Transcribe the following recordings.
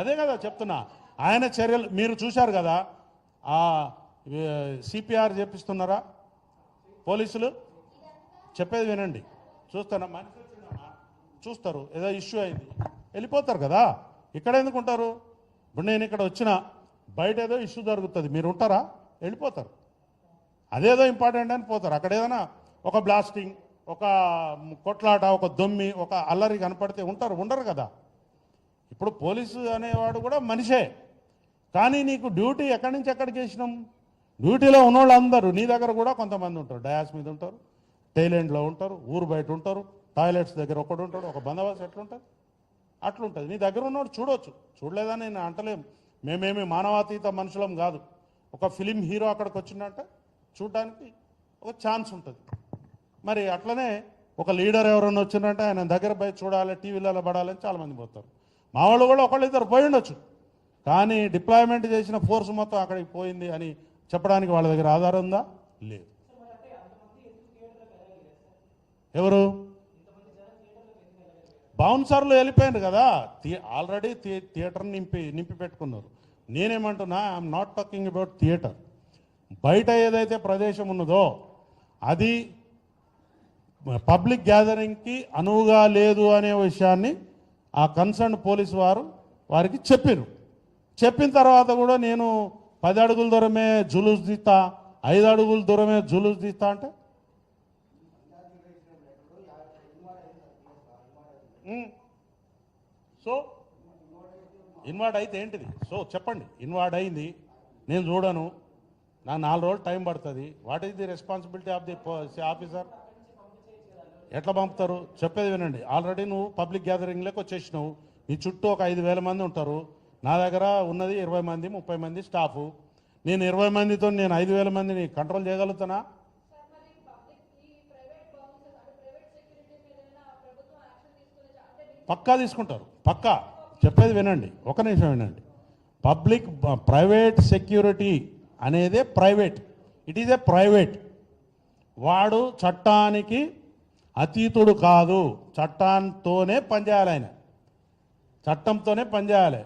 అదే కదా చెప్తున్నా. ఆయన చర్యలు మీరు చూశారు కదా. ఆ సిపిఆర్ చేపిస్తున్నారా పోలీసులు? చెప్పేది వినండి. చూస్తానా మనిషి వచ్చిందమ్మా, చూస్తారు ఏదో ఇష్యూ అయింది వెళ్ళిపోతారు కదా. ఇక్కడ ఎందుకుంటారు? ఇప్పుడు నేను ఇక్కడ వచ్చినా బయట ఏదో ఇష్యూ జరుగుతుంది, మీరు ఉంటారా? వెళ్ళిపోతారు. అదేదో ఇంపార్టెంట్ అని పోతారు. అక్కడ ఏదైనా ఒక బ్లాస్టింగ్, ఒక కొట్లాట, ఒక దొమ్మి, ఒక అల్లరి కనపడితే ఉంటారు? ఉండరు కదా. ఇప్పుడు పోలీసు అనేవాడు కూడా మనిషే. కానీ నీకు డ్యూటీ ఎక్కడి నుంచి ఎక్కడికి వేసినాం? డ్యూటీలో ఉన్నవాళ్ళు అందరూ నీ దగ్గర కూడా కొంతమంది ఉంటారు, డయాస్ మీద ఉంటారు, టైలెండ్లో ఉంటారు, ఊరు బయట ఉంటారు, టాయిలెట్స్ దగ్గర ఒకడు ఉంటాడు, ఒక బందోబస్తు ఎట్లుంటుంది అట్లుంటుంది. నీ దగ్గర ఉన్నవాడు చూడవచ్చు, చూడలేదని నేను అంటలేం. మేమేమి మానవాతీత మనుషులం కాదు. ఒక ఫిలిం హీరో అక్కడికి వచ్చిందంటే చూడడానికి ఒక ఛాన్స్ ఉంటుంది. మరి అట్లనే ఒక లీడర్ ఎవరైనా వచ్చిందంటే ఆయన దగ్గర పోయి చూడాలి, టీవీలలో పడాలని చాలామంది పోతారు. మా వాళ్ళు కూడా ఒకళ్ళిద్దరు పోయి ఉండొచ్చు, కానీ డిప్లాయ్మెంట్ చేసిన ఫోర్స్ మొత్తం అక్కడికి పోయింది అని చెప్పడానికి వాళ్ళ దగ్గర ఆధారం ఉందా? లేదు. ఎవరు? బౌన్సర్లు వెళ్ళిపోయారు కదా, ఆల్రెడీ థియేటర్ని నింపి పెట్టుకున్నారు. నేనేమంటున్నా, I'm not talking about theatre. బయట ఏదైతే ప్రదేశం ఉన్నదో అది పబ్లిక్ గ్యాదరింగ్కి అనువుగా లేదు అనే విషయాన్ని ఆ కన్సర్న్ పోలీసు వారికి చెప్పారు. చెప్పిన తర్వాత కూడా నేను 10 అడుగుల దూరమే జులూస్ తీస్తా, 5 అడుగుల దూరమే జులూస్ తీస్తా అంటే సో ఇన్వార్డ్ అయితే ఏంటిది? సో చెప్పండి, ఇన్వార్డ్ అయింది, నేను చూడను, నాకు 4 రోజులు టైం పడుతుంది. What is the responsibility of the officer? ఎట్లా పంపుతారు? చెప్పేది వినండి. ఆల్రెడీ నువ్వు పబ్లిక్ గ్యాదరింగ్లోకి వచ్చేసినావు, నీ చుట్టూ ఒక 5,000 మంది ఉంటారు. నా దగ్గర ఉన్నది 20 మంది 30 మంది స్టాఫు. నేను 20 మందితో నేను 5,000 మందిని కంట్రోల్ చేయగలుగుతానా? పక్కా తీసుకుంటారు, పక్కా. చెప్పేది వినండి, ఒక నిమిషం వినండి. ప్రైవేట్ సెక్యూరిటీ అనేదే private, it is a private. వాడు చట్టానికి అతీతుడు కాదు, చట్టంతోనే పనిచేయాలి, ఆయన చట్టంతోనే పనిచేయాలి.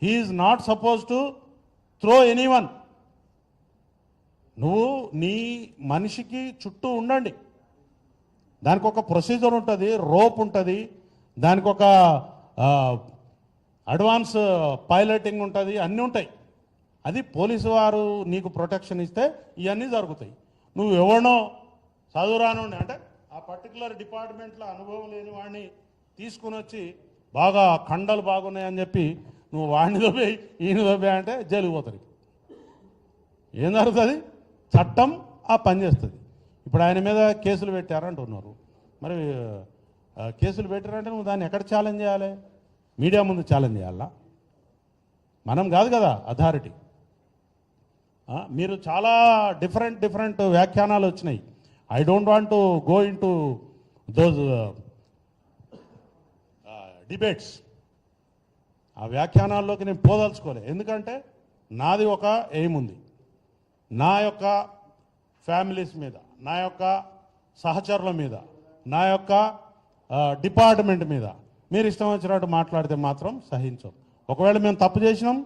He is not suppose to throw anyone. నువ్వు నీ మనిషికి చుట్టూ ఉండండి, దానికి ఒక ప్రొసీజర్ ఉంటుంది, రోప్ ఉంటుంది, దానికి ఒక అడ్వాన్స్ పైలటింగ్ ఉంటుంది, అన్నీ ఉంటాయి. అది పోలీసు వారు నీకు ప్రొటెక్షన్ ఇస్తే ఇవన్నీ జరుగుతాయి. నువ్వు ఎవరినో చదువురాను అంటే ఆ పర్టికులర్ డిపార్ట్మెంట్లో అనుభవం లేని వాడిని తీసుకుని వచ్చి బాగా కండలు బాగున్నాయని చెప్పి నువ్వు వాడిని దొబ్బే ఈయన దొబ్బే అంటే జైలుకు పోతారు. ఏం జరుగుతుంది? చట్టం ఆ పని చేస్తుంది. ఇప్పుడు ఆయన మీద కేసులు పెట్టారంటున్నారు. మరి కేసులు పెట్టారంటే నువ్వు దాన్ని ఎక్కడ ఛాలెంజ్ చేయాలి? మీడియా ముందు ఛాలెంజ్ చేయాలా? మనం కాదు కదా అథారిటీ. మీరు చాలా డిఫరెంట్ వ్యాఖ్యానాలు వచ్చినాయి. I don't want to go in to those debates. ఆ వ్యాఖ్యానాల్లోకి నేను పోదలుచుకోలే. ఎందుకంటే నాది ఒక ఎయిమ్ ఉంది, నా యొక్క ఫ్యామిలీస్ మీద, నా యొక్క సహచరుల మీద, నా యొక్క డిపార్ట్మెంట్ మీద మీరు ఇష్టం వచ్చినట్టు మాట్లాడితే మాత్రం సహించం. ఒకవేళ మేము తప్పు చేసినాం,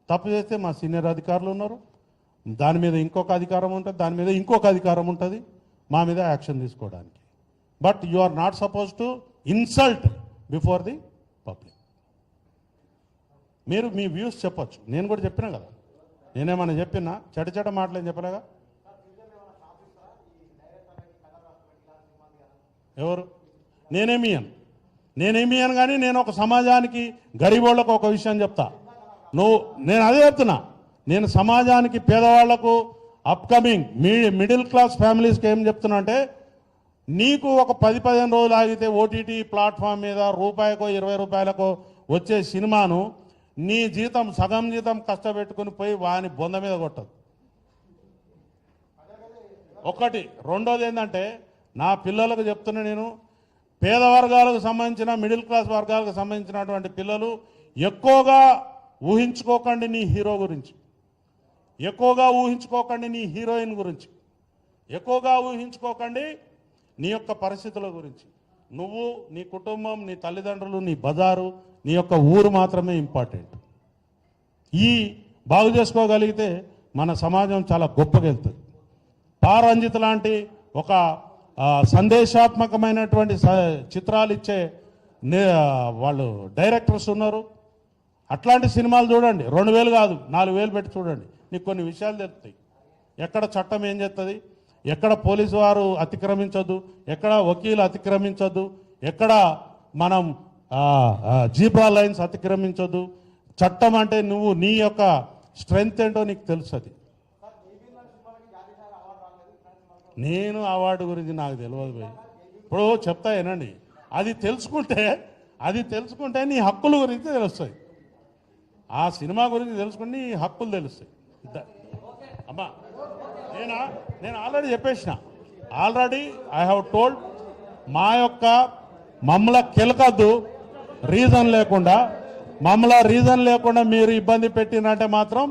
తప్పు చేస్తే మా సీనియర్ అధికారులు ఉన్నారు, దాని మీద ఇంకొక అధికారం ఉంటుంది, దాని మీద ఇంకొక అధికారం ఉంటుంది మా మీద యాక్షన్ తీసుకోవడానికి. But you are not suppose to insult before the public. మీరు మీ వ్యూస్ చెప్పచ్చు, నేను కూడా చెప్పినా కదా. నేనేమన్నా చెప్పినా చెడ్డ మాటలేం చెప్పలేగా. ఎవరు? నేనేమి అను కానీ నేను ఒక సమాజానికి గరీబోళ్లకు ఒక విషయం చెప్తా. నేను అదే చెప్తున్నా, నేను సమాజానికి పేదవాళ్లకు అప్కమింగ్ మిడిల్ క్లాస్ ఫ్యామిలీస్కి ఏం చెప్తున్నా అంటే, నీకు ఒక 10-15 రోజులు ఆగితే ఓటీటీ ప్లాట్ఫామ్ మీద రూపాయికో 20 రూపాయలకో వచ్చే సినిమాను నీ జీతం సగం జీతం కష్టపెట్టుకుని పోయి వాని బొంద మీద కొట్టదు. ఒకటి. రెండోది ఏంటంటే, నా పిల్లలకు చెప్తున్నా, నేను పేద వర్గాలకు సంబంధించిన మిడిల్ క్లాస్ వర్గాలకు సంబంధించినటువంటి పిల్లలు ఎక్కువగా ఊహించుకోకండి నీ హీరో గురించి, ఎక్కువగా ఊహించుకోకండి నీ హీరోయిన్ గురించి, ఎక్కువగా ఊహించుకోకండి నీ యొక్క పరిస్థితుల గురించి. నువ్వు, నీ కుటుంబం, నీ తల్లిదండ్రులు, నీ బజారు, నీ యొక్క ఊరు మాత్రమే ఇంపార్టెంట్. ఈ బాగు చేసుకోగలిగితే మన సమాజం చాలా గొప్పగా వెళ్తుంది. పారంజిత్ లాంటి ఒక సందేశాత్మకమైనటువంటి చిత్రాలు ఇచ్చే వాళ్ళు డైరెక్టర్స్ ఉన్నారు. అట్లాంటి సినిమాలు చూడండి, 2000 కాదు 4000 పెట్టి చూడండి, నీకు కొన్ని విషయాలు తెలుస్తాయి. ఎక్కడ చట్టం ఏం చేస్తుంది, ఎక్కడ పోలీసు వారు అతిక్రమించొద్దు, ఎక్కడ వకీలు అతిక్రమించొద్దు, ఎక్కడ మనం జీబ్రా లైన్స్ అతిక్రమించొద్దు. చట్టం అంటే నువ్వు నీ యొక్క స్ట్రెంగ్త్ ఏంటో నీకు తెలుస్తుంది. నేను అవార్డు గురించి నాకు తెలియదు భయ్. ఇప్పుడు చెప్తా ఏనండి, అది తెలుసుకుంటే నీ హక్కుల గురించి తెలుస్తాయి. ఆ సినిమా గురించి తెలుసుకుంటే నీ హక్కులు తెలుస్తాయి. అమ్మా నేను ఆల్రెడీ చెప్పేసిన, ఐ హ్యావ్ టోల్డ్ మా యొక్క మమ్మల కెలకద్దు రీజన్ లేకుండా మీరు ఇబ్బంది పెట్టినంటే మాత్రం